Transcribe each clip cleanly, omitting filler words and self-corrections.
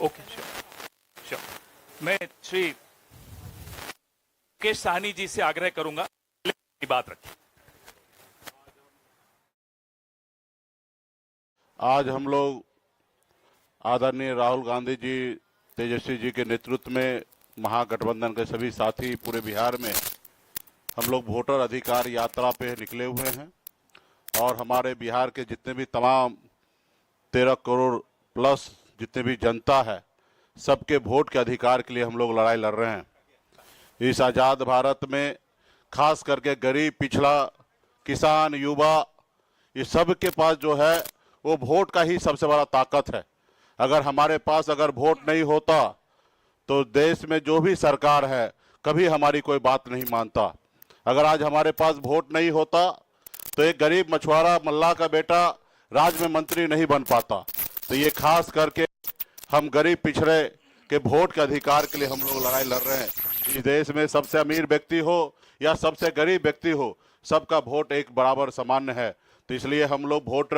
Okay, sure. मैं श्री मुकेश साहनी जी से आग्रह करूंगा की बात रखें। आज हम लोग आदरणीय राहुल गांधी जी, तेजस्वी जी के नेतृत्व में महागठबंधन के सभी साथी पूरे बिहार में हम लोग वोटर अधिकार यात्रा पे निकले हुए हैं और हमारे बिहार के जितने भी तमाम 13 करोड़ प्लस जितने भी जनता है, सबके वोट के अधिकार के लिए हम लोग लड़ाई लड़ रहे हैं। इस आज़ाद भारत में खास करके गरीब, पिछड़ा, किसान, युवा, ये सब के पास जो है वो वोट का ही सबसे बड़ा ताकत है। अगर हमारे पास अगर वोट नहीं होता तो देश में जो भी सरकार है कभी हमारी कोई बात नहीं मानता। अगर आज हमारे पास वोट नहीं होता तो एक गरीब मछुआरा मल्लाह का बेटा राज्य में मंत्री नहीं बन पाता। तो ये खास करके हम गरीब पिछड़े के वोट के अधिकार के लिए हम लोग लड़ाई लड़ रहे हैं। इस देश में सबसे अमीर व्यक्ति हो या सबसे गरीब व्यक्ति हो, सबका वोट एक बराबर सामान्य है। तो इसलिए हम लोग वोट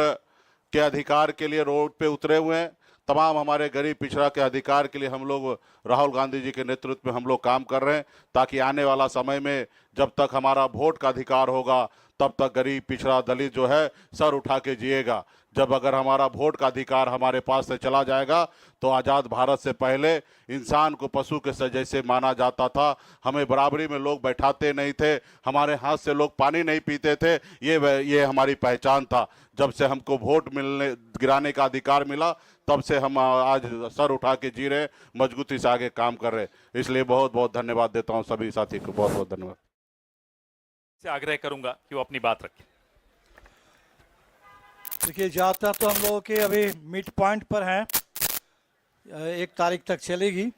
के अधिकार के लिए रोड पे उतरे हुए हैं। तमाम हमारे गरीब पिछड़ा के अधिकार के लिए हम लोग राहुल गांधी जी के नेतृत्व में हम लोग काम कर रहे हैं, ताकि आने वाला समय में जब तक हमारा वोट का अधिकार होगा तब तक गरीब, पिछड़ा, दलित जो है सर उठा के जिएगा। जब अगर हमारा वोट का अधिकार हमारे पास से चला जाएगा तो आज़ाद भारत से पहले इंसान को पशु के जैसे माना जाता था। हमें बराबरी में लोग बैठाते नहीं थे, हमारे हाथ से लोग पानी नहीं पीते थे। ये हमारी पहचान था। जब से हमको वोट गिराने का अधिकार मिला तब से हम आज सर उठा के जी रहे, मजबूती से आगे काम कर रहे। इसलिए बहुत बहुत धन्यवाद देता हूँ सभी साथी को, बहुत बहुत धन्यवाद। से आग्रह करूंगा कि वो अपनी बात रखें। देखिए, यात्रा तो हम लोगों के अभी मिड पॉइंट पर हैं, 1 तारीख तक चलेगी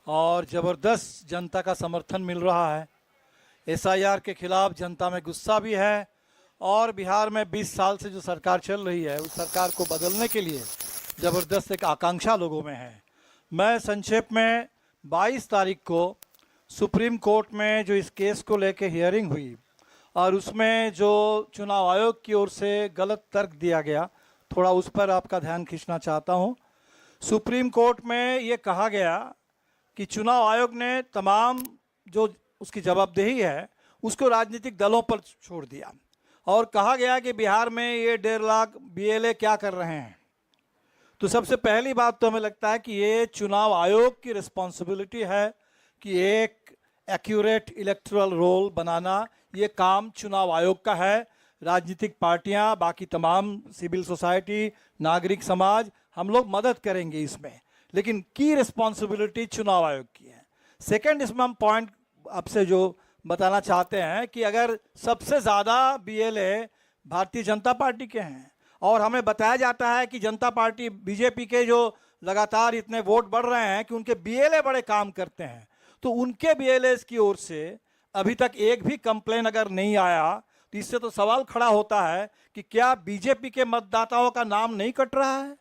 और ज़बरदस्त जनता का समर्थन मिल रहा है। SIR के खिलाफ जनता में गुस्सा भी है और बिहार में 20 साल से जो सरकार चल रही है उस सरकार को बदलने के लिए ज़बरदस्त एक आकांक्षा लोगों में है। मैं संक्षेप में 22 तारीख को सुप्रीम कोर्ट में जो इस केस को लेके हियरिंग हुई और उसमें जो चुनाव आयोग की ओर से गलत तर्क दिया गया, थोड़ा उस पर आपका ध्यान खींचना चाहता हूं। सुप्रीम कोर्ट में ये कहा गया कि चुनाव आयोग ने तमाम जो उसकी जवाबदेही है उसको राजनीतिक दलों पर छोड़ दिया और कहा गया कि बिहार में ये 1.5 लाख BLA क्या कर रहे हैं। तो सबसे पहली बात तो हमें लगता है कि ये चुनाव आयोग की रिस्पॉन्सिबिलिटी है कि एक एक्यूरेट इलेक्टोरल रोल बनाना, ये काम चुनाव आयोग का है। राजनीतिक पार्टियां, बाकी तमाम सिविल सोसाइटी, नागरिक समाज, हम लोग मदद करेंगे इसमें, लेकिन की रिस्पॉन्सिबिलिटी चुनाव आयोग की है। सेकंड, इसमें हम पॉइंट आपसे जो बताना चाहते हैं कि अगर सबसे ज़्यादा BLA भारतीय जनता पार्टी के हैं और हमें बताया जाता है कि जनता पार्टी BJP के जो लगातार इतने वोट बढ़ रहे हैं कि उनके BLA बड़े काम करते हैं, तो उनके BLAs की ओर से अभी तक एक भी कंप्लेन अगर नहीं आया तो इससे तो सवाल खड़ा होता है कि क्या BJP के मतदाताओं का नाम नहीं कट रहा है?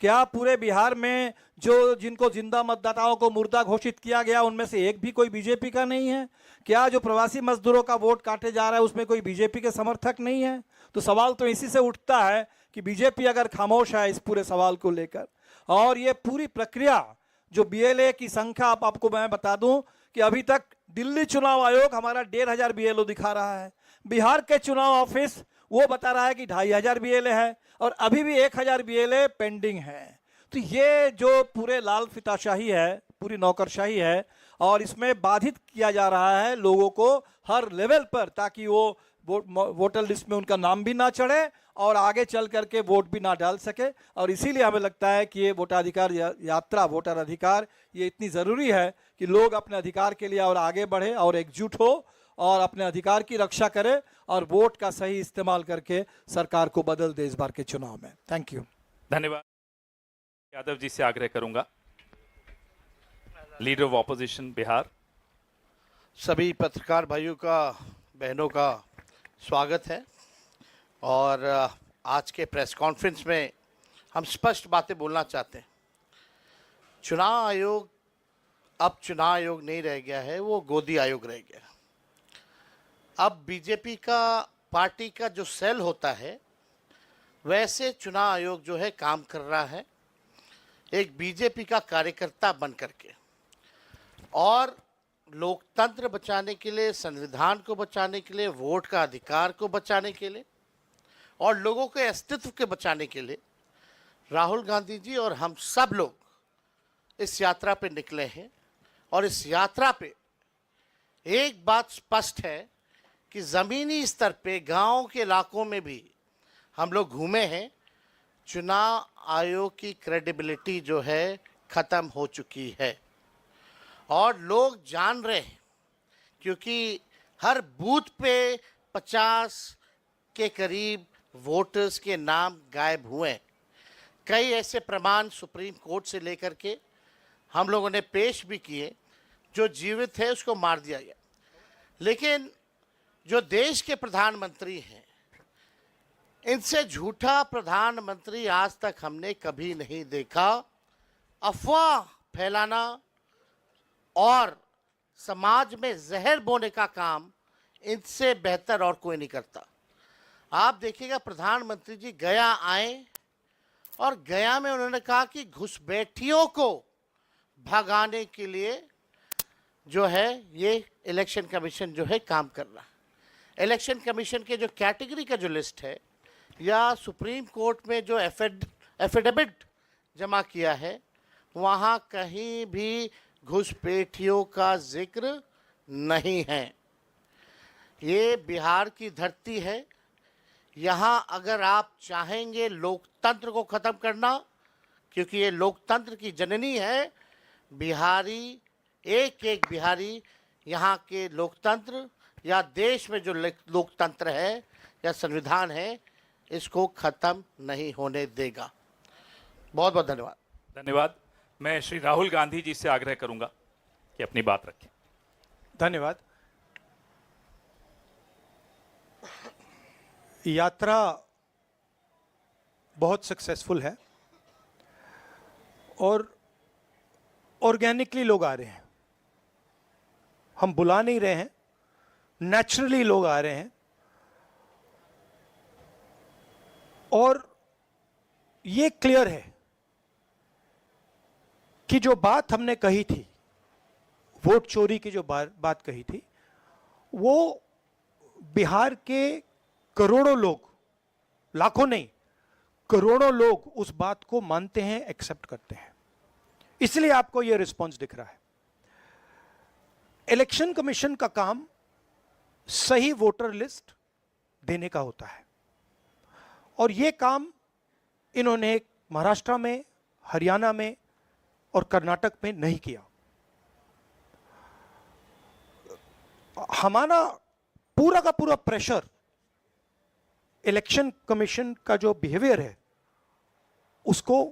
क्या पूरे बिहार में जो जिनको जिंदा मतदाताओं को मुर्दा घोषित किया गया उनमें से एक भी कोई BJP का नहीं है? क्या जो प्रवासी मजदूरों का वोट काटे जा रहा है उसमें कोई BJP के समर्थक नहीं है? तो सवाल तो इसी से उठता है कि BJP अगर खामोश है इस पूरे सवाल को लेकर, और ये पूरी प्रक्रिया जो BLA की संख्या आपको मैं बता दूं कि अभी तक दिल्ली चुनाव आयोग हमारा 1,500 BLO दिखा रहा है, बिहार के चुनाव ऑफिस वो बता रहा है कि 2,500 BLA है और अभी भी 1,000 BLA पेंडिंग है। तो ये जो पूरे लाल फिताशाही है, पूरी नौकरशाही है और इसमें बाधित किया जा रहा है लोगों को हर लेवल पर, ताकि वो वोटर लिस्ट में उनका नाम भी ना चढ़े और आगे चल करके वोट भी ना डाल सके। और इसीलिए हमें लगता है कि ये वोटाधिकार यात्रा, वोटर अधिकार, ये इतनी ज़रूरी है कि लोग अपने अधिकार के लिए और आगे बढ़े और एकजुट हो और अपने अधिकार की रक्षा करे और वोट का सही इस्तेमाल करके सरकार को बदल दे इस बार के चुनाव में। Thank you. धन्यवाद। यादव जी से आग्रह करूंगा, लीडर ऑफ ऑपोजिशन बिहार। सभी पत्रकार भाइयों का, बहनों का स्वागत है और आज के प्रेस कॉन्फ्रेंस में हम स्पष्ट बातें बोलना चाहते हैं। चुनाव आयोग अब चुनाव आयोग नहीं रह गया है, वो गोदी आयोग रह गया। अब BJP का पार्टी का जो सेल होता है वैसे चुनाव आयोग जो है काम कर रहा है। एक बीजेपी का कार्यकर्ता बन करके और लोकतंत्र बचाने के लिए, संविधान को बचाने के लिए, वोट का अधिकार को बचाने के लिए और लोगों के अस्तित्व के बचाने के लिए राहुल गांधी जी और हम सब लोग इस यात्रा पे निकले हैं। और इस यात्रा पे एक बात स्पष्ट है कि ज़मीनी स्तर पे गांव के इलाकों में भी हम लोग घूमे हैं। चुनाव आयोग की क्रेडिबिलिटी जो है ख़त्म हो चुकी है और लोग जान रहे हैं, क्योंकि हर बूथ पे 50 के करीब वोटर्स के नाम गायब हुए हैं। कई ऐसे प्रमाण सुप्रीम कोर्ट से लेकर के हम लोगों ने पेश भी किए, जो जीवित है उसको मार दिया गया। लेकिन जो देश के प्रधानमंत्री हैं, इनसे झूठा प्रधानमंत्री आज तक हमने कभी नहीं देखा। अफवाह फैलाना और समाज में जहर बोने का काम इनसे बेहतर और कोई नहीं करता। आप देखिएगा, प्रधानमंत्री जी गया आए और गया में उन्होंने कहा कि घुसपैठियों को भगाने के लिए जो है ये इलेक्शन कमीशन जो है काम कर रहा है। इलेक्शन कमीशन के जो कैटेगरी का जो लिस्ट है या सुप्रीम कोर्ट में जो एफिडेविट जमा किया है, वहाँ कहीं भी घुसपैठियों का जिक्र नहीं है। ये बिहार की धरती है। यहाँ अगर आप चाहेंगे लोकतंत्र को ख़त्म करना, क्योंकि ये लोकतंत्र की जननी है, बिहारी एक एक बिहारी यहाँ के लोकतंत्र या देश में जो लोकतंत्र है या संविधान है, इसको ख़त्म नहीं होने देगा। बहुत बहुत धन्यवाद। धन्यवाद। मैं श्री राहुल गांधी जी से आग्रह करूंगा कि अपनी बात रखें। धन्यवाद। यात्रा बहुत सक्सेसफुल है और ऑर्गेनिकली लोग आ रहे हैं। हम बुला नहीं रहे हैं, नेचुरली लोग आ रहे हैं। और ये क्लियर है कि जो बात हमने कही थी, वोट चोरी की जो बात कही थी, वो बिहार के करोड़ों लोग, लाखों नहीं, करोड़ों लोग उस बात को मानते हैं, एक्सेप्ट करते हैं। इसलिए आपको यह रिस्पॉन्स दिख रहा है। इलेक्शन कमीशन का काम सही वोटर लिस्ट देने का होता है और यह काम इन्होंने महाराष्ट्र में, हरियाणा में और कर्नाटक में नहीं किया। हमारा पूरा का पूरा प्रेशर इलेक्शन कमीशन का जो बिहेवियर है उसको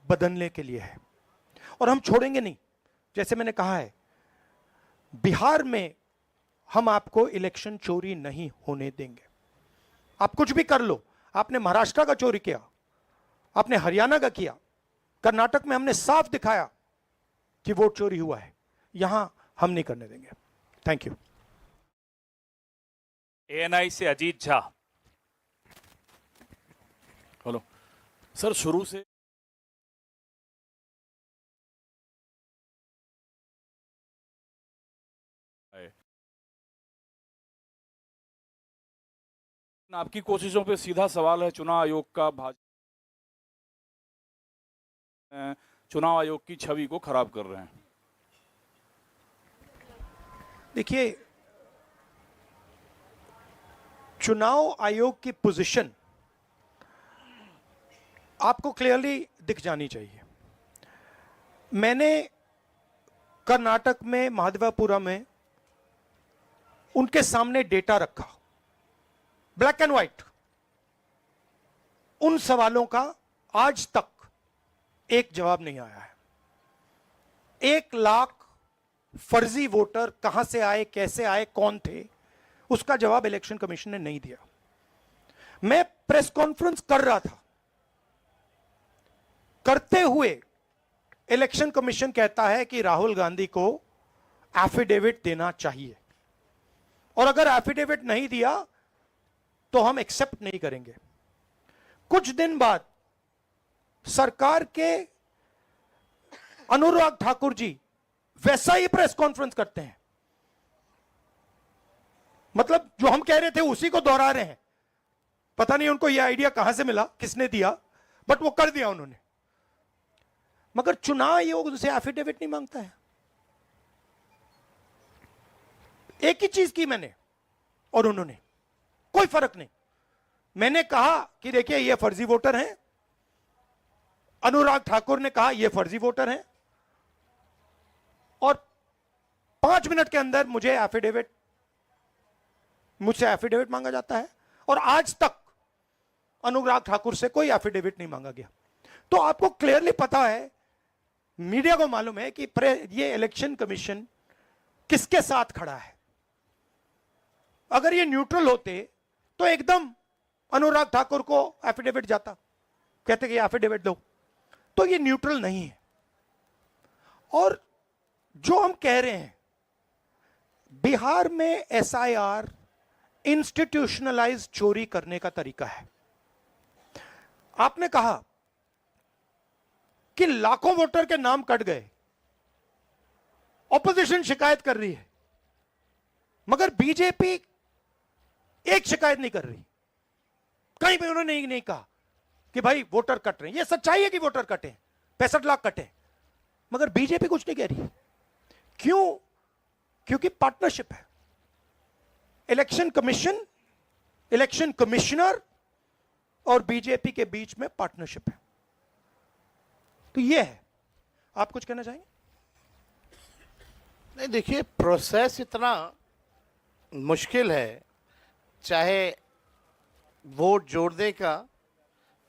बदलने के लिए है और हम छोड़ेंगे नहीं। जैसे मैंने कहा है, बिहार में हम आपको इलेक्शन चोरी नहीं होने देंगे। आप कुछ भी कर लो, आपने महाराष्ट्र का चोरी किया, आपने हरियाणा का किया, कर्नाटक में हमने साफ दिखाया कि वोट चोरी हुआ है, यहां हम नहीं करने देंगे। Thank you. एएनआई से अजीत झा। हेलो सर, शुरू से आपकी कोशिशों पे सीधा सवाल है चुनाव आयोग का। चुनाव आयोग की छवि को खराब कर रहे हैं। देखिए, चुनाव आयोग की पोजीशन आपको क्लियरली दिख जानी चाहिए। मैंने कर्नाटक में महादेवापुरम में उनके सामने डेटा रखा, ब्लैक एंड व्हाइट। उन सवालों का आज तक एक जवाब नहीं आया है। 1 लाख फर्जी वोटर कहां से आए, कैसे आए, कौन थे, उसका जवाब इलेक्शन कमीशन ने नहीं दिया। मैं प्रेस कॉन्फ्रेंस कर रहा था, करते हुए इलेक्शन कमीशन कहता है कि राहुल गांधी को एफिडेविट देना चाहिए और अगर एफिडेविट नहीं दिया तो हम एक्सेप्ट नहीं करेंगे। कुछ दिन बाद सरकार के अनुराग ठाकुर जी वैसा ही प्रेस कॉन्फ्रेंस करते हैं। मतलब जो हम कह रहे थे उसी को दोहरा रहे हैं। पता नहीं उनको यह आइडिया कहां से मिला, किसने दिया, बट वो कर दिया उन्होंने। मगर चुनाव आयोग उनसे एफिडेविट नहीं मांगता है। एक ही चीज की मैंने और उन्होंने, कोई फर्क नहीं। मैंने कहा कि देखिए ये फर्जी वोटर हैं, अनुराग ठाकुर ने कहा ये फर्जी वोटर हैं, और 5 मिनट के अंदर मुझसे एफिडेविट मांगा जाता है। और आज तक अनुराग ठाकुर से कोई एफिडेविट नहीं मांगा गया। तो आपको क्लियरली पता है, मीडिया को मालूम है कि ये इलेक्शन कमीशन किसके साथ खड़ा है। अगर ये न्यूट्रल होते तो एकदम अनुराग ठाकुर को एफिडेविट जाता, कहते कि एफिडेविट दो। तो ये न्यूट्रल नहीं है। और जो हम कह रहे हैं, बिहार में एसआईआर इंस्टीट्यूशनलाइज चोरी करने का तरीका है। आपने कहा कि लाखों वोटर के नाम कट गए, ऑपोजिशन शिकायत कर रही है, मगर बीजेपी एक शिकायत नहीं कर रही। कहीं भी उन्होंने नहीं कहा कि भाई वोटर कट रहे हैं। यह सच्चाई है कि वोटर कटे, 65 लाख कटे, मगर बीजेपी कुछ नहीं कह रही। क्यों? क्योंकि पार्टनरशिप है। इलेक्शन कमीशन, इलेक्शन कमिश्नर और बीजेपी के बीच में पार्टनरशिप है। तो यह है। आप कुछ कहना चाहेंगे? नहीं, देखिए, प्रोसेस इतना मुश्किल है, चाहे वोट जोड़ने का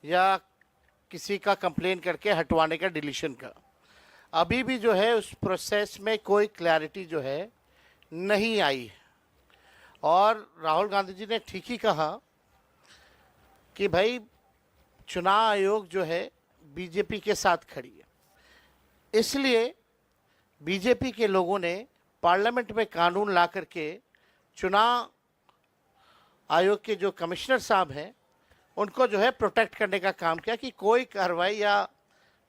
या किसी का कंप्लेन करके हटवाने का, डिलीशन का। अभी भी जो है उस प्रोसेस में कोई क्लैरिटी जो है नहीं आई है। और राहुल गांधी जी ने ठीक ही कहा कि भाई चुनाव आयोग जो है बीजेपी के साथ खड़ी है। इसलिए बीजेपी के लोगों ने पार्लियामेंट में कानून ला करके चुनाव आयोग के जो कमिश्नर साहब हैं उनको जो है प्रोटेक्ट करने का काम किया कि कोई कार्रवाई या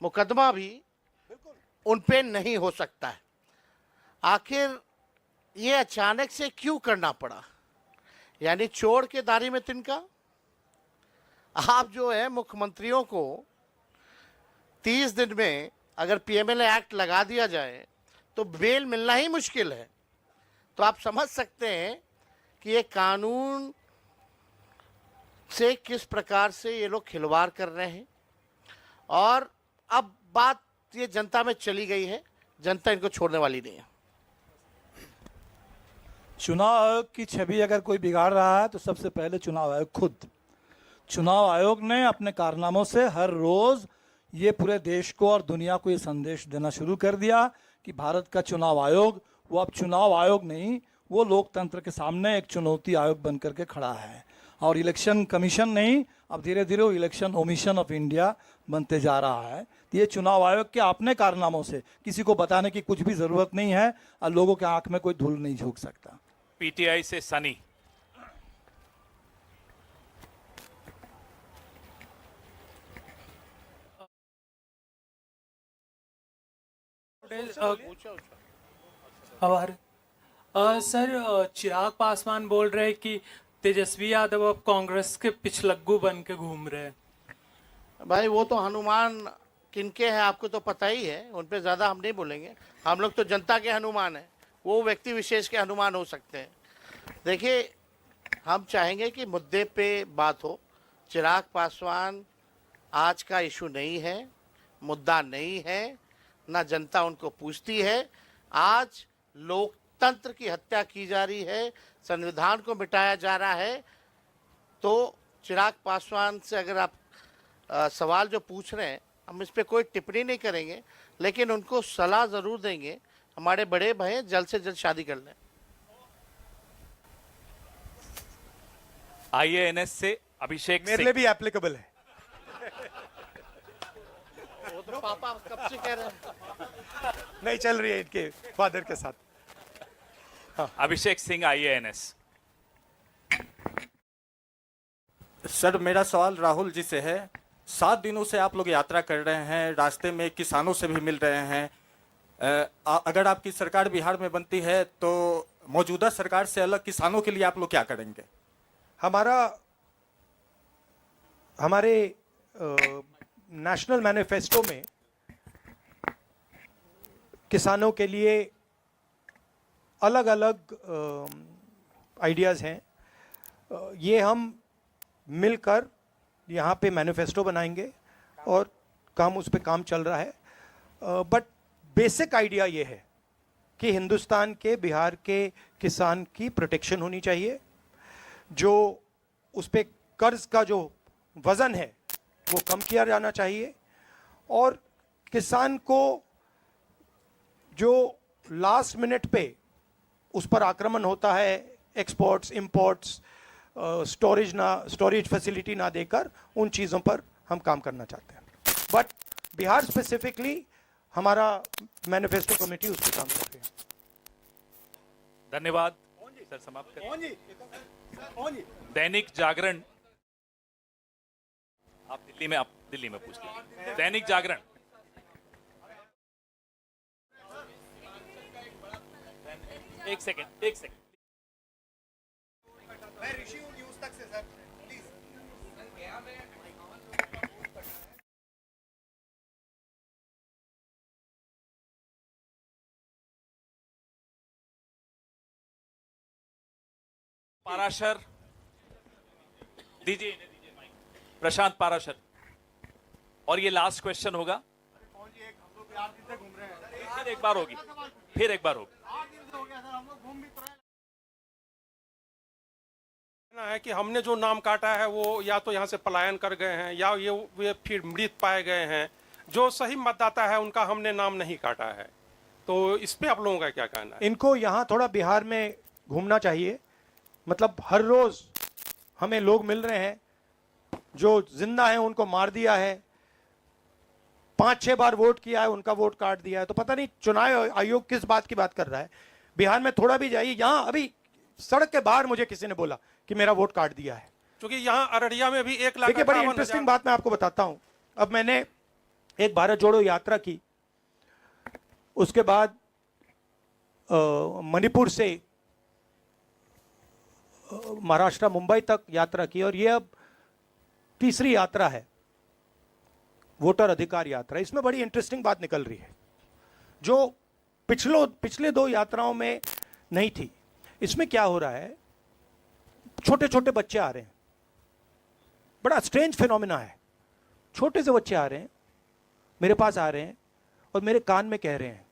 मुकदमा भी उन पे नहीं हो सकता है। आखिर ये अचानक से क्यों करना पड़ा? यानी चोर के दारी में तिनका। आप जो है मुख्यमंत्रियों को 30 दिन में अगर पीएमएलए एक्ट लगा दिया जाए तो बेल मिलना ही मुश्किल है। तो आप समझ सकते हैं कि ये कानून से किस प्रकार से ये लोग खिलवाड़ कर रहे हैं। और अब बात ये जनता में चली गई है, जनता इनको छोड़ने वाली नहीं है। चुनाव आयोग की छवि अगर कोई बिगाड़ रहा है तो सबसे पहले चुनाव आयोग खुद। चुनाव आयोग ने अपने कारनामों से हर रोज ये पूरे देश को और दुनिया को ये संदेश देना शुरू कर दिया कि भारत का चुनाव आयोग वो अब चुनाव आयोग नहीं, वो लोकतंत्र के सामने एक चुनौती आयोग बन करके खड़ा है। और इलेक्शन कमीशन नहीं, अब धीरे धीरे वो इलेक्शन ओमिशन ऑफ इंडिया बनते जा रहा है। तो ये चुनाव आयोग के अपने कारनामों से किसी को बताने की कुछ भी जरूरत नहीं है और लोगों के आंख में कोई धूल नहीं झोंक सकता। पीटीआई से सनी। सर, चिराग पासवान बोल रहे कि तेजस्वी यादव अब कांग्रेस के पिछलग्गू बन के घूम रहे हैं। भाई वो तो हनुमान किनके हैं आपको तो पता ही है, उन पे ज़्यादा हम नहीं बोलेंगे। हम लोग तो जनता के हनुमान हैं, वो व्यक्ति विशेष के हनुमान हो सकते हैं। देखिए, हम चाहेंगे कि मुद्दे पे बात हो। चिराग पासवान आज का इशू नहीं है, मुद्दा नहीं है, ना जनता उनको पूछती है। आज लोकतंत्र की हत्या की जा रही है, संविधान को मिटाया जा रहा है। तो चिराग पासवान से अगर आप सवाल जो पूछ रहे हैं, हम इस पर कोई टिप्पणी नहीं करेंगे, लेकिन उनको सलाह ज़रूर देंगे। हमारे बड़े भाई जल्द से जल्द शादी कर लें। आईएएनएस से अभिषेक मेरे सिंह। लिए भी एप्लीकेबल है। वो तो पापा कब से कह रहे हैं। नहीं चल रही है इनके फादर के साथ। अभिषेक सिंह आईएएनएस। सर, मेरा सवाल राहुल जी से है 7 दिनों से आप लोग यात्रा कर रहे हैं, रास्ते में किसानों से भी मिल रहे हैं। अगर आपकी सरकार बिहार में बनती है तो मौजूदा सरकार से अलग किसानों के लिए आप लोग क्या करेंगे? हमारे नेशनल मैनिफेस्टो में किसानों के लिए अलग अलग आइडियाज़ हैं। ये हम मिलकर यहाँ पे मैनिफेस्टो बनाएंगे और उस पे काम चल रहा है। बट बेसिक आइडिया ये है कि हिंदुस्तान के, बिहार के किसान की प्रोटेक्शन होनी चाहिए। जो उस पे कर्ज का जो वज़न है वो कम किया जाना चाहिए, और किसान को जो लास्ट मिनट पे उस पर आक्रमण होता है, एक्सपोर्ट्स, इंपोर्ट्स, स्टोरेज फैसिलिटी ना देकर, उन चीज़ों पर हम काम करना चाहते हैं। बट बिहार स्पेसिफिकली हमारा मैनिफेस्टो कमेटी उस पर काम कर रही है। धन्यवाद सर, समाप्त करें। दैनिक जागरण, आप दिल्ली में पूछ लीजिए। दैनिक जागरण, एक सेकंड। पाराशर, दीजिए माइक। प्रशांत पाराशर, और ये लास्ट क्वेश्चन होगा। फिर एक बार होगी। है कि हमने जो नाम काटा है वो या तो यहाँ से पलायन कर गए हैं या ये फिर मृत पाए गए हैं। जो सही मतदाता है उनका हमने नाम नहीं काटा है। तो इस पे आप लोगों का क्या कहना है? इनको यहाँ थोड़ा बिहार में घूमना चाहिए। मतलब हर रोज हमें लोग मिल रहे हैं जो जिंदा हैं, उनको मार दिया है, 5-6 बार वोट किया है, उनका वोट काट दिया है। तो पता नहीं चुनाव आयोग किस बात की बात कर रहा है। बिहार में थोड़ा भी जाइए, यहाँ अभी सड़क के बाहर मुझे किसी ने बोला कि मेरा वोट काट दिया है। क्योंकि यहाँ अररिया में भी 1 लाख। देखिए, बड़ी इंटरेस्टिंग बात मैं आपको बताता हूं। अब मैंने एक भारत जोड़ो यात्रा की, उसके बाद मणिपुर से महाराष्ट्र मुंबई तक यात्रा की, और ये अब तीसरी यात्रा है, वोटर अधिकार यात्रा। इसमें बड़ी इंटरेस्टिंग बात निकल रही है जो पिछले 2 यात्राओं में नहीं थी। इसमें क्या हो रहा है, छोटे छोटे बच्चे आ रहे हैं, बड़ा स्ट्रेंज फिनोमिना है। छोटे से बच्चे आ रहे हैं, मेरे पास आ रहे हैं और मेरे कान में कह रहे हैं,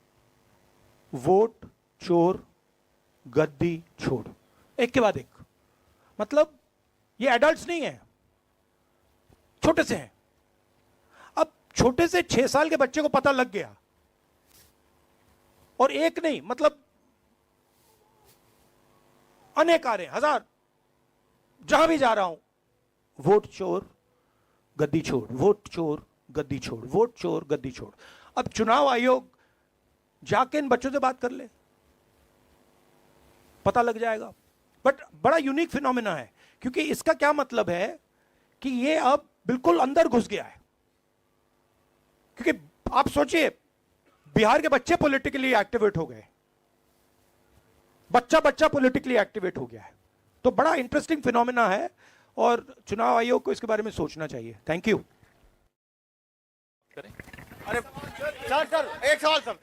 वोट चोर गद्दी छोड़, एक के बाद एक। मतलब ये एडल्ट्स नहीं है, छोटे से हैं। अब छोटे से 6 साल के बच्चे को पता लग गया, और एक नहीं, मतलब अनेक आ रहे हैं, 1000। जहां भी जा रहा हूं, वोट चोर गद्दी छोड़, वोट चोर गद्दी छोड़, वोट चोर गद्दी छोड़। अब चुनाव आयोग जाके इन बच्चों से बात कर ले, पता लग जाएगा। बट बड़ा यूनिक फिनोमिना है, क्योंकि इसका क्या मतलब है कि ये अब बिल्कुल अंदर घुस गया है। क्योंकि आप सोचिए, बिहार के बच्चे पॉलिटिकली एक्टिवेट हो गए, बच्चा पॉलिटिकली एक्टिवेट हो गया है। तो बड़ा इंटरेस्टिंग फिनोमिना है, और चुनाव आयोग को इसके बारे में सोचना चाहिए। Thank you. अरे सर एक सवाल सर।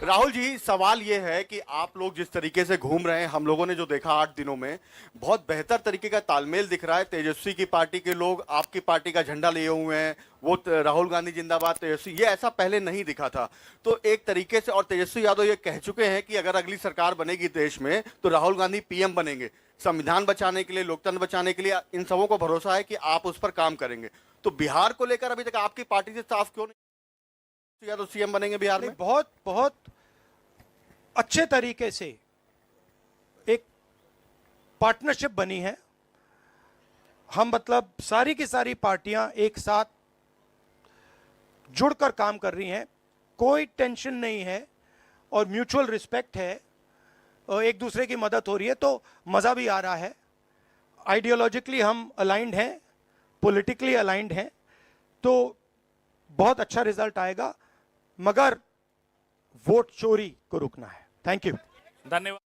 राहुल जी, सवाल ये है कि आप लोग जिस तरीके से घूम रहे हैं, हम लोगों ने जो देखा 8 दिनों में, बहुत बेहतर तरीके का तालमेल दिख रहा है। तेजस्वी की पार्टी के लोग आपकी पार्टी का झंडा लिए हुए हैं, वो राहुल गांधी जिंदाबाद तेजस्वी, ये ऐसा पहले नहीं दिखा था। तो एक तरीके से, और तेजस्वी यादव ये कह चुके हैं कि अगर अगली सरकार बनेगी देश में तो राहुल गांधी पीएम बनेंगे। संविधान बचाने के लिए, लोकतंत्र बचाने के लिए इन सबों को भरोसा है कि आप उस पर काम करेंगे। तो बिहार को लेकर अभी तक आपकी पार्टी से साफ क्यों नहीं, या तो सीएम बनेंगे बिहार में? बहुत अच्छे तरीके से एक पार्टनरशिप बनी है। हम मतलब सारी की सारी पार्टियां एक साथ जुड़कर काम कर रही हैं, कोई टेंशन नहीं है और म्यूचुअल रिस्पेक्ट है, और एक दूसरे की मदद हो रही है, तो मज़ा भी आ रहा है। आइडियोलॉजिकली हम अलाइंड हैं, पॉलिटिकली अलाइंड हैं, तो बहुत अच्छा रिजल्ट आएगा, मगर वोट चोरी को रुकना है। Thank you. धन्यवाद।